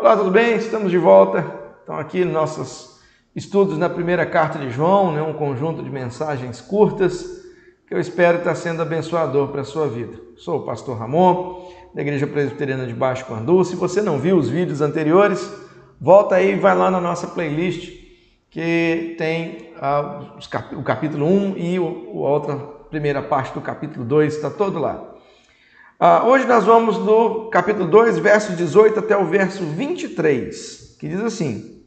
Olá, tudo bem? Estamos de volta. Então aqui nossos estudos na primeira carta de João, um conjunto de mensagens curtas que eu espero estar sendo abençoador para a sua vida. Sou o pastor Ramon, da Igreja Presbiteriana de Baixo Quandu. Se você não viu os vídeos anteriores, volta aí e vai lá na nossa playlist que tem o capítulo 1 e a outra primeira parte do capítulo 2, está todo lá. Hoje nós vamos do capítulo 2, verso 18 até o verso 23, que diz assim: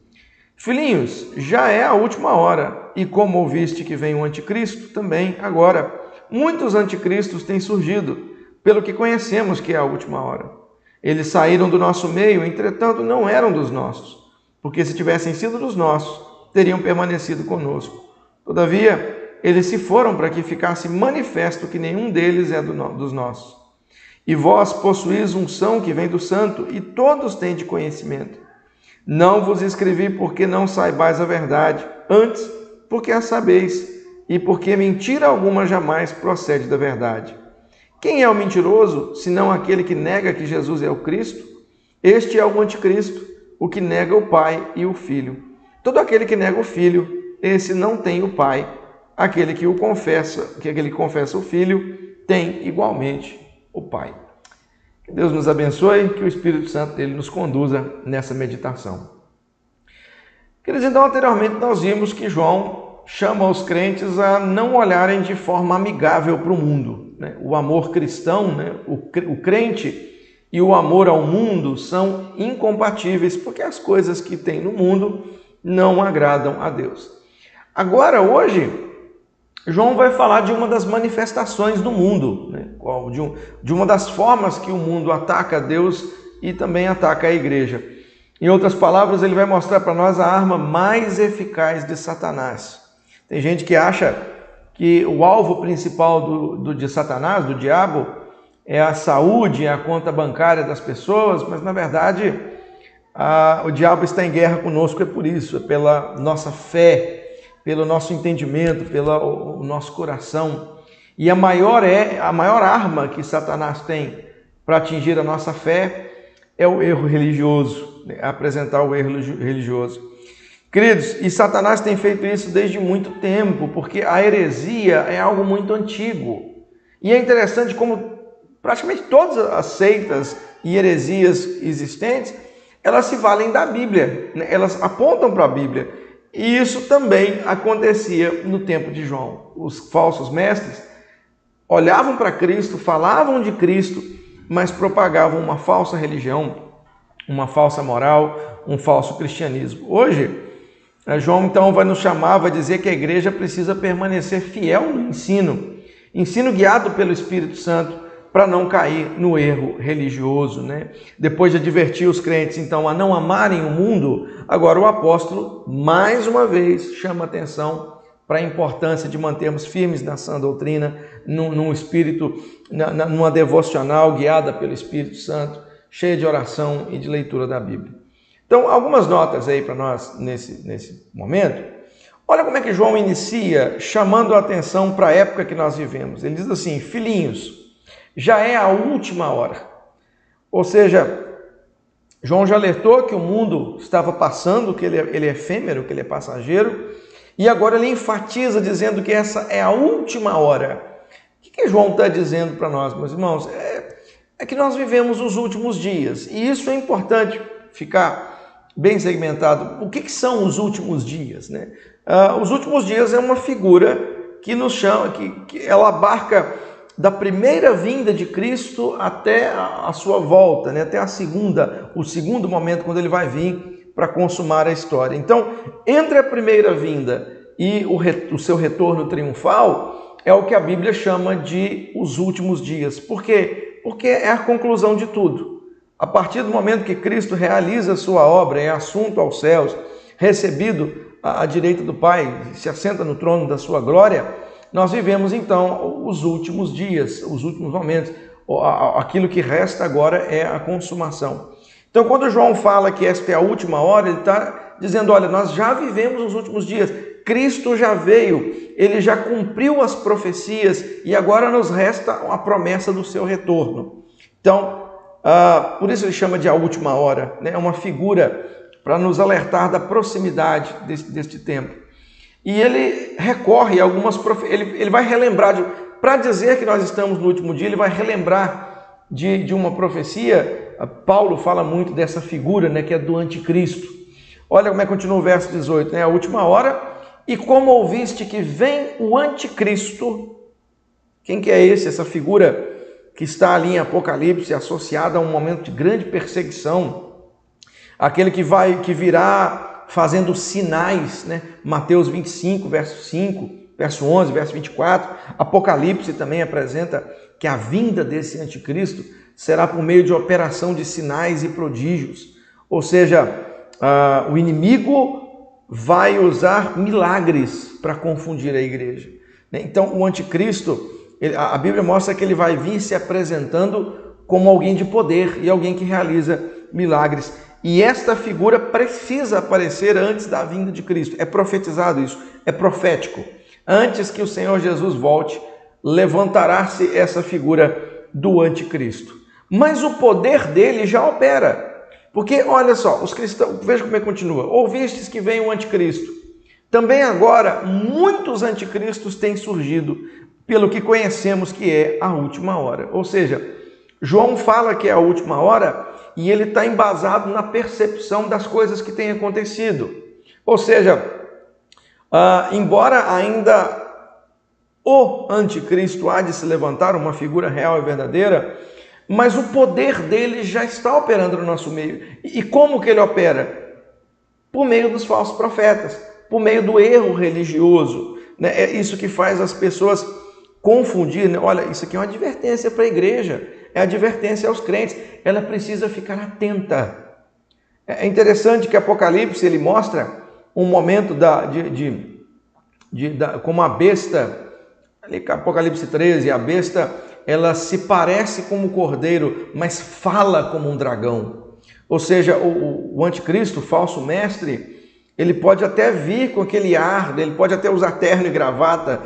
Filhinhos, já é a última hora, e como ouviste que vem o anticristo, também agora muitos anticristos têm surgido, pelo que conhecemos que é a última hora. Eles saíram do nosso meio, entretanto não eram dos nossos, porque se tivessem sido dos nossos, teriam permanecido conosco. Todavia, eles se foram para que ficasse manifesto que nenhum deles é dos nossos. E vós possuís unção que vem do santo, e todos têm de conhecimento. Não vos escrevi porque não saibais a verdade, antes porque a sabeis, e porque mentira alguma jamais procede da verdade. Quem é o mentiroso, senão aquele que nega que Jesus é o Cristo? Este é o anticristo, o que nega o Pai e o Filho. Todo aquele que nega o Filho, esse não tem o Pai. Aquele que confessa o Filho, tem igualmente o Pai. Que Deus nos abençoe, que o Espírito Santo dele nos conduza nessa meditação. Queridos, então anteriormente nós vimos que João chama os crentes a não olharem de forma amigável para o mundo. O amor cristão, o crente e o amor ao mundo são incompatíveis, porque as coisas que tem no mundo não agradam a Deus. Agora, hoje, João vai falar de uma das manifestações do mundo, de uma das formas que o mundo ataca a Deus e também ataca a igreja. Em outras palavras, ele vai mostrar para nós a arma mais eficaz de Satanás. Tem gente que acha que o alvo principal de Satanás, do diabo, é a saúde, é a conta bancária das pessoas, mas na verdade o diabo está em guerra conosco, é por isso, é pela nossa fé, pelo nosso entendimento, pelo nosso coração. E a maior arma que Satanás tem para atingir a nossa fé é o erro religioso, apresentar o erro religioso. Queridos, e Satanás tem feito isso desde muito tempo, porque a heresia é algo muito antigo. E é interessante como praticamente todas as seitas e heresias existentes, elas se valem da Bíblia, elas apontam para a Bíblia. E isso também acontecia no tempo de João. Os falsos mestres olhavam para Cristo, falavam de Cristo, mas propagavam uma falsa religião, uma falsa moral, um falso cristianismo. Hoje, João então vai nos chamar, vai dizer que a igreja precisa permanecer fiel no ensino guiado pelo Espírito Santo, para não cair no erro religioso. Depois de advertir os crentes, então, a não amarem o mundo, agora o apóstolo, mais uma vez, chama atenção para a importância de mantermos firmes na sã doutrina, num espírito, numa devocional guiada pelo Espírito Santo, cheia de oração e de leitura da Bíblia. Então, algumas notas aí para nós nesse momento. Olha como é que João inicia, chamando a atenção para a época que nós vivemos. Ele diz assim: filhinhos, já é a última hora. Ou seja, João já alertou que o mundo estava passando, que ele é efêmero, que ele é passageiro, e agora ele enfatiza dizendo que essa é a última hora. O que João está dizendo para nós, meus irmãos? É que nós vivemos os últimos dias, e isso é importante ficar bem segmentado. O que são os últimos dias? Os últimos dias é uma figura que nos chama, que ela abarca da primeira vinda de Cristo até a sua volta, até o segundo momento, quando ele vai vir para consumar a história. Então, entre a primeira vinda e o seu retorno triunfal, é o que a Bíblia chama de os últimos dias. Por quê? Porque é a conclusão de tudo. A partir do momento que Cristo realiza a sua obra, é assunto aos céus, recebido à direita do Pai, se assenta no trono da sua glória, nós vivemos então os últimos dias, os últimos momentos. Aquilo que resta agora é a consumação. Então, quando João fala que esta é a última hora, ele está dizendo: olha, nós já vivemos os últimos dias, Cristo já veio, ele já cumpriu as profecias e agora nos resta a promessa do seu retorno. Então, Por isso ele chama de a última hora, né? É uma figura para nos alertar da proximidade deste tempo. E ele recorre a algumas ele vai relembrar, para dizer que nós estamos no último dia, ele vai relembrar de uma profecia. Paulo fala muito dessa figura, né, que é do anticristo. Olha como é que continua o verso 18, né? A última hora, e como ouviste que vem o anticristo. Quem que é esse? Essa figura que está ali em Apocalipse, associada a um momento de grande perseguição. Aquele que virá fazendo sinais, né? Mateus 25, verso 5, verso 11, verso 24. Apocalipse também apresenta que a vinda desse anticristo será por meio de operação de sinais e prodígios. Ou seja, o inimigo vai usar milagres para confundir a igreja. Então, o anticristo, a Bíblia mostra que ele vai vir se apresentando como alguém de poder e alguém que realiza milagres. E esta figura precisa aparecer antes da vinda de Cristo. É profetizado isso, é profético. Antes que o Senhor Jesus volte, levantará-se essa figura do anticristo. Mas o poder dele já opera. Porque, olha só, os cristãos, veja como é que continua. Ouvistes que vem o anticristo. Também agora, muitos anticristos têm surgido, pelo que conhecemos que é a última hora. Ou seja, João fala que é a última hora e ele está embasado na percepção das coisas que têm acontecido. Ou seja, embora ainda o anticristo há de se levantar, uma figura real e verdadeira, mas o poder dele já está operando no nosso meio. E como que ele opera? Por meio dos falsos profetas, por meio do erro religioso. Né? É isso que faz as pessoas confundir. Né? Olha, isso aqui é uma advertência para a igreja, é advertência aos crentes. Ela precisa ficar atenta. É interessante que Apocalipse ele mostra um momento como a besta, ali, Apocalipse 13, a besta, ela se parece como um cordeiro, mas fala como um dragão. Ou seja, o anticristo, o falso mestre, ele pode até vir com aquele ar, ele pode até usar terno e gravata,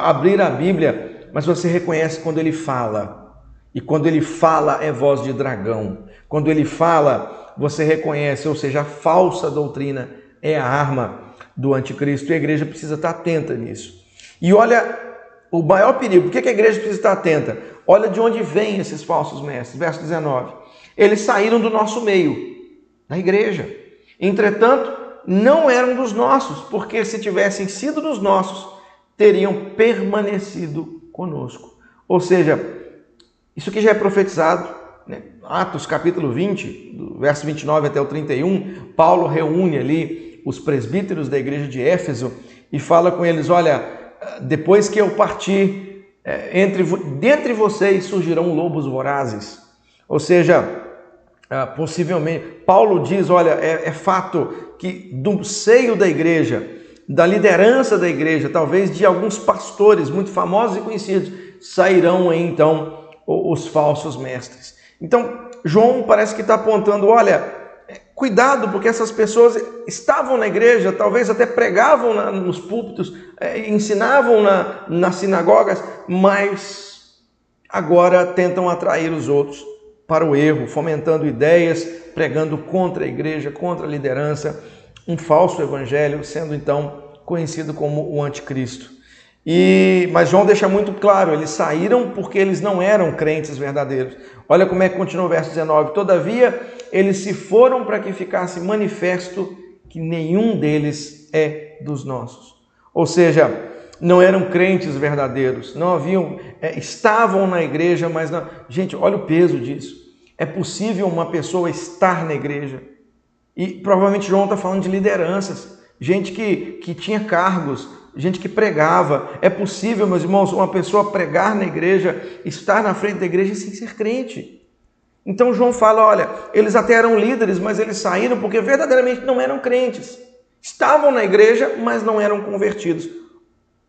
abrir a Bíblia, mas você reconhece quando ele fala. E quando ele fala é voz de dragão. Quando ele fala, você reconhece, ou seja, a falsa doutrina é a arma do anticristo. E a igreja precisa estar atenta nisso. E olha o maior perigo. Por que a igreja precisa estar atenta? Olha de onde vêm esses falsos mestres. Verso 19. Eles saíram do nosso meio, da igreja. Entretanto, não eram dos nossos, porque se tivessem sido dos nossos, teriam permanecido conosco. Ou seja, isso aqui já é profetizado, né? Atos capítulo 20, do verso 29 até o 31, Paulo reúne ali os presbíteros da igreja de Éfeso e fala com eles, olha, depois que eu partir, dentre vocês surgirão lobos vorazes. Ou seja, possivelmente, Paulo diz, olha, é fato que do seio da igreja, da liderança da igreja, talvez de alguns pastores muito famosos e conhecidos, sairão aí, então os falsos mestres. Então, João parece que está apontando, olha, cuidado, porque essas pessoas estavam na igreja, talvez até pregavam nos púlpitos, ensinavam nas sinagogas, mas agora tentam atrair os outros para o erro, fomentando ideias, pregando contra a igreja, contra a liderança, um falso evangelho, sendo então conhecido como o anticristo. Mas João deixa muito claro, eles saíram porque eles não eram crentes verdadeiros. Olha como é que continua o verso 19. Todavia, eles se foram para que ficasse manifesto que nenhum deles é dos nossos. Ou seja, não eram crentes verdadeiros, não haviam, estavam na igreja, mas não. Gente, olha o peso disso. É possível uma pessoa estar na igreja, e provavelmente João está falando de lideranças, gente que tinha cargos, gente que pregava. É possível, meus irmãos, uma pessoa pregar na igreja, estar na frente da igreja sem ser crente. Então João fala, olha, eles até eram líderes, mas eles saíram porque verdadeiramente não eram crentes. Estavam na igreja, mas não eram convertidos.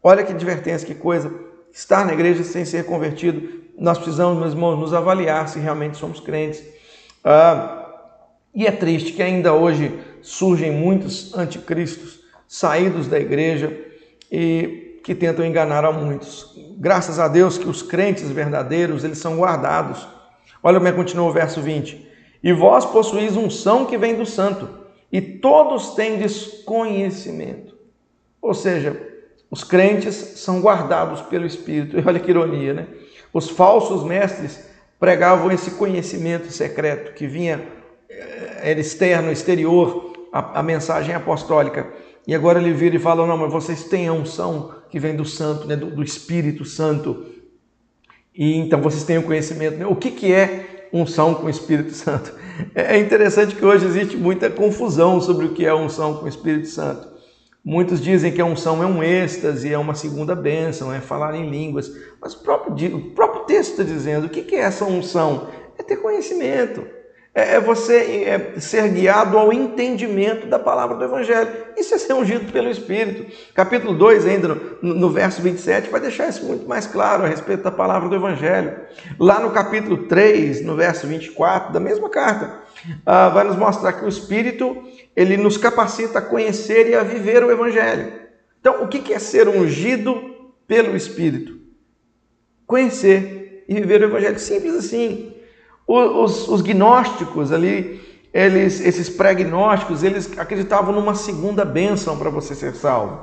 Olha que advertência, que coisa. Estar na igreja sem ser convertido. Nós precisamos, meus irmãos, nos avaliar se realmente somos crentes. E é triste que ainda hoje surgem muitos anticristos saídos da igreja e que tentam enganar a muitos. Graças a Deus que os crentes verdadeiros, eles são guardados. Olha como é que continua o verso 20. E vós possuís unção que vem do santo, e todos tendes conhecimento. Ou seja, os crentes são guardados pelo Espírito. E olha que ironia, né? Os falsos mestres pregavam esse conhecimento secreto que vinha, era externo, exterior, a mensagem apostólica. E agora ele vira e fala, não, mas vocês têm a unção que vem do santo, né? do Espírito Santo. E então vocês têm o conhecimento. Né? O que é unção com o Espírito Santo? É interessante que hoje existe muita confusão sobre o que é unção com o Espírito Santo. Muitos dizem que a unção é um êxtase, é uma segunda bênção, é falar em línguas. Mas o próprio texto está dizendo, o que é essa unção? É ter conhecimento. É você ser guiado ao entendimento da palavra do Evangelho. Isso é ser ungido pelo Espírito. Capítulo 2, ainda no verso 27, vai deixar isso muito mais claro a respeito da palavra do Evangelho. Lá no capítulo 3, no verso 24, da mesma carta, vai nos mostrar que o Espírito, ele nos capacita a conhecer e a viver o Evangelho. Então, o que é ser ungido pelo Espírito? Conhecer e viver o Evangelho. Simples assim. Os gnósticos ali, esses pré-gnósticos, eles acreditavam numa segunda bênção para você ser salvo.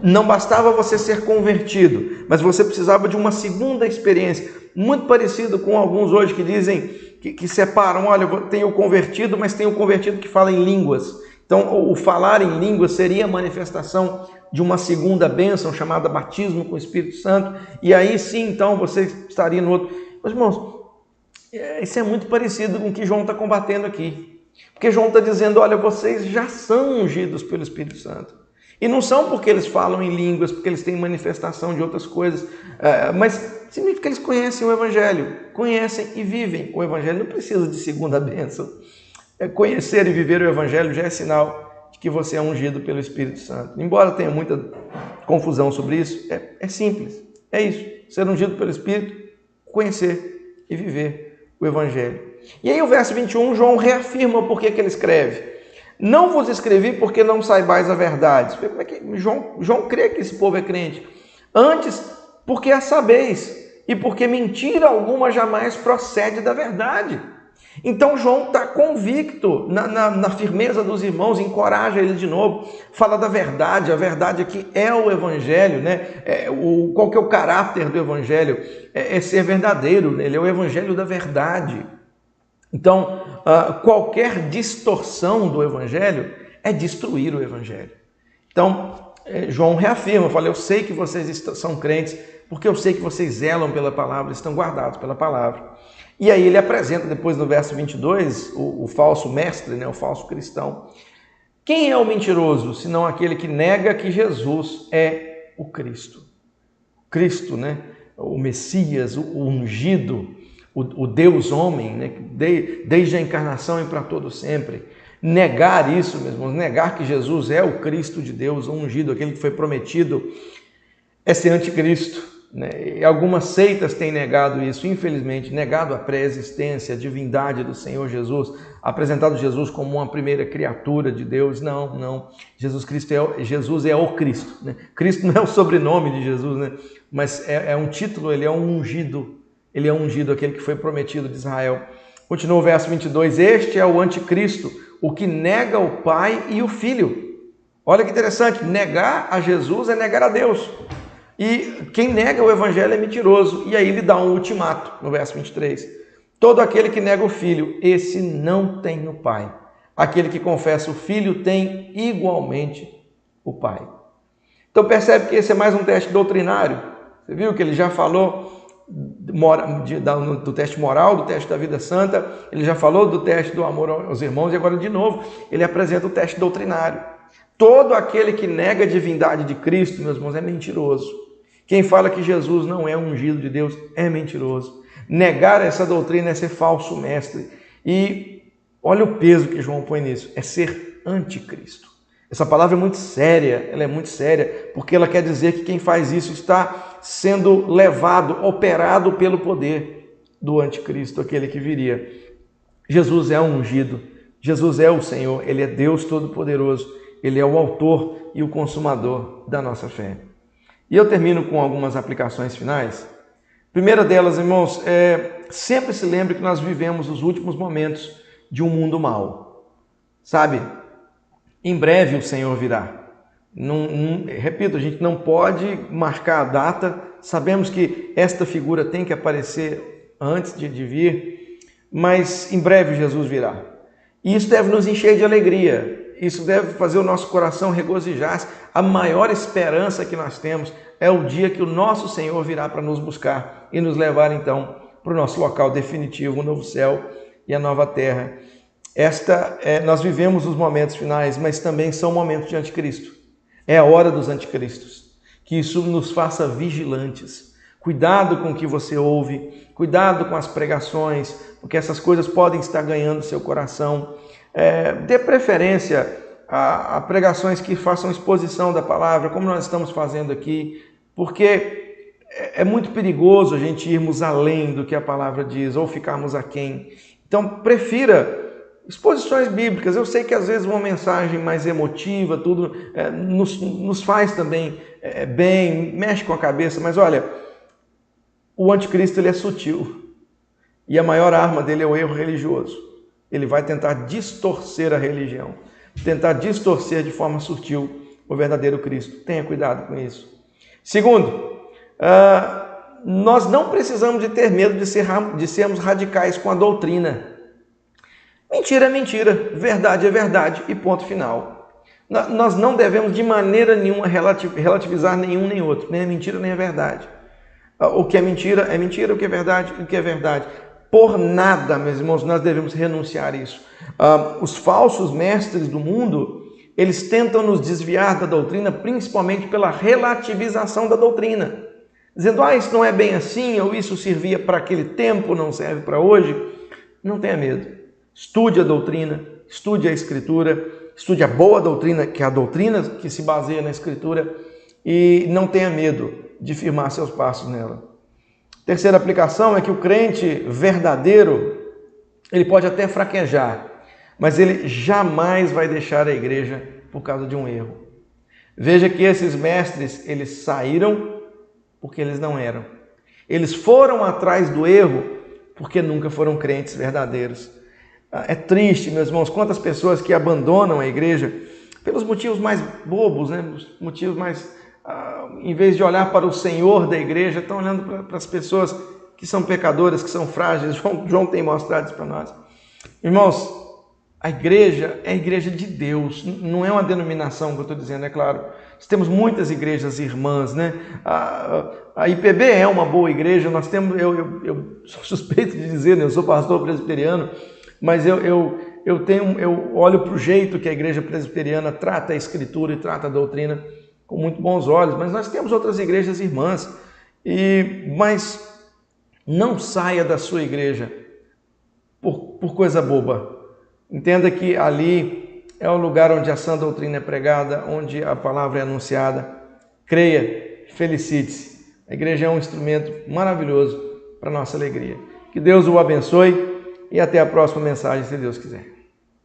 Não bastava você ser convertido, mas você precisava de uma segunda experiência, muito parecido com alguns hoje que dizem, que separam, olha, tem o convertido, mas tem o convertido que fala em línguas. Então, o falar em línguas seria a manifestação de uma segunda bênção, chamada batismo com o Espírito Santo, e aí sim, então, você estaria no outro. Mas, irmãos, isso é muito parecido com o que João está combatendo aqui. Porque João está dizendo, olha, vocês já são ungidos pelo Espírito Santo. E não são porque eles falam em línguas, porque eles têm manifestação de outras coisas, mas significa que eles conhecem o Evangelho, conhecem e vivem o Evangelho. Não precisa de segunda bênção. Conhecer e viver o Evangelho já é sinal de que você é ungido pelo Espírito Santo. Embora tenha muita confusão sobre isso, é simples. É isso, ser ungido pelo Espírito, conhecer e viver o Evangelho. E aí o verso 21, João reafirma por que ele escreve. Não vos escrevi porque não saibais a verdade. Como é que João crê que esse povo é crente? Antes, porque a sabeis, e porque mentira alguma jamais procede da verdade. Então João está convicto na firmeza dos irmãos, encoraja eles de novo, fala da verdade, a verdade aqui é o Evangelho, né? Qual que é o caráter do Evangelho? É ser verdadeiro, né? Ele é o Evangelho da verdade. Então, qualquer distorção do Evangelho é destruir o Evangelho. Então, João reafirma, fala, eu sei que vocês são crentes, porque eu sei que vocês zelam pela palavra, estão guardados pela palavra. E aí ele apresenta depois no verso 22 o falso mestre, né, o falso cristão. Quem é o mentiroso, senão aquele que nega que Jesus é o Cristo? Cristo, né, o Messias, o ungido, o Deus homem, né, desde a encarnação e para todo sempre. Negar isso, meus irmãos, negar que Jesus é o Cristo de Deus, o ungido, aquele que foi prometido, é ser anticristo. E algumas seitas têm negado isso, infelizmente, negado a pré-existência, a divindade do Senhor Jesus, apresentado Jesus como uma primeira criatura de Deus. Não. Jesus é o Cristo. Né? Cristo não é o sobrenome de Jesus, né? Mas é um título, ele é um ungido. Ele é ungido, aquele que foi prometido de Israel. Continua o verso 22, este é o anticristo, o que nega o Pai e o Filho. Olha que interessante, negar a Jesus é negar a Deus. E quem nega o Evangelho é mentiroso. E aí ele dá um ultimato no verso 23. Todo aquele que nega o Filho, esse não tem o Pai. Aquele que confessa o Filho tem igualmente o Pai. Então percebe que esse é mais um teste doutrinário. Você viu que ele já falou do teste moral, do teste da vida santa, ele já falou do teste do amor aos irmãos e agora de novo ele apresenta o teste doutrinário. Todo aquele que nega a divindade de Cristo, meus irmãos, é mentiroso. Quem fala que Jesus não é ungido de Deus é mentiroso. Negar essa doutrina é ser falso mestre. E olha o peso que João põe nisso, é ser anticristo. Essa palavra é muito séria, ela é muito séria, porque ela quer dizer que quem faz isso está sendo levado, operado pelo poder do anticristo, aquele que viria. Jesus é ungido, Jesus é o Senhor, Ele é Deus Todo-Poderoso, Ele é o autor e o consumador da nossa fé. E eu termino com algumas aplicações finais. Primeira delas, irmãos, sempre se lembre que nós vivemos os últimos momentos de um mundo mau. Sabe? Em breve o Senhor virá. Repito, a gente não pode marcar a data. Sabemos que esta figura tem que aparecer antes de vir, mas em breve Jesus virá. E isso deve nos encher de alegria. Isso deve fazer o nosso coração regozijar-se. A maior esperança que nós temos é o dia que o nosso Senhor virá para nos buscar e nos levar então para o nosso local definitivo, o novo céu e a nova terra. Nós vivemos os momentos finais, mas também são momentos de anticristo. É a hora dos anticristos. Que isso nos faça vigilantes. Cuidado com o que você ouve, cuidado com as pregações, porque essas coisas podem estar ganhando seu coração. Dê preferência a pregações que façam exposição da palavra, como nós estamos fazendo aqui, porque é muito perigoso a gente irmos além do que a palavra diz ou ficarmos aquém. Então, prefira exposições bíblicas. Eu sei que às vezes uma mensagem mais emotiva, tudo nos faz também bem, mexe com a cabeça, mas olha, o anticristo ele é sutil e a maior arma dele é o erro religioso. Ele vai tentar distorcer a religião, tentar distorcer de forma sutil o verdadeiro Cristo. Tenha cuidado com isso. Segundo, nós não precisamos de ter medo de sermos radicais com a doutrina. Mentira é mentira, verdade é verdade e ponto final. Nós não devemos de maneira nenhuma relativizar nenhum nem outro, nem a mentira nem a verdade. O que é mentira, o que é verdade. Por nada, meus irmãos, nós devemos renunciar a isso. Os falsos mestres do mundo, eles tentam nos desviar da doutrina, principalmente pela relativização da doutrina. Dizendo, isso não é bem assim, ou isso servia para aquele tempo, não serve para hoje. Não tenha medo. Estude a doutrina, estude a Escritura, estude a boa doutrina, que é a doutrina que se baseia na Escritura, e não tenha medo de firmar seus passos nela. Terceira aplicação é que o crente verdadeiro, ele pode até fraquejar, mas ele jamais vai deixar a igreja por causa de um erro. Veja que esses mestres, eles saíram porque eles não eram. Eles foram atrás do erro porque nunca foram crentes verdadeiros. É triste, meus irmãos, quantas pessoas que abandonam a igreja pelos motivos mais bobos, né? Os motivos mais... em vez de olhar para o Senhor da igreja, estão olhando para as pessoas que são pecadoras, que são frágeis. João tem mostrado isso para nós. Irmãos, a igreja é a igreja de Deus, não é uma denominação que eu estou dizendo, é claro. Nós temos muitas igrejas irmãs, né? A IPB é uma boa igreja, nós temos, eu sou suspeito de dizer, né? Eu sou pastor presbiteriano, mas eu olho para o jeito que a igreja presbiteriana trata a Escritura e trata a doutrina com muito bons olhos, mas nós temos outras igrejas irmãs, mas não saia da sua igreja por coisa boba. Entenda que ali é o lugar onde a sã doutrina é pregada, onde a palavra é anunciada. Creia, felicite-se. A igreja é um instrumento maravilhoso para a nossa alegria. Que Deus o abençoe e até a próxima mensagem, se Deus quiser.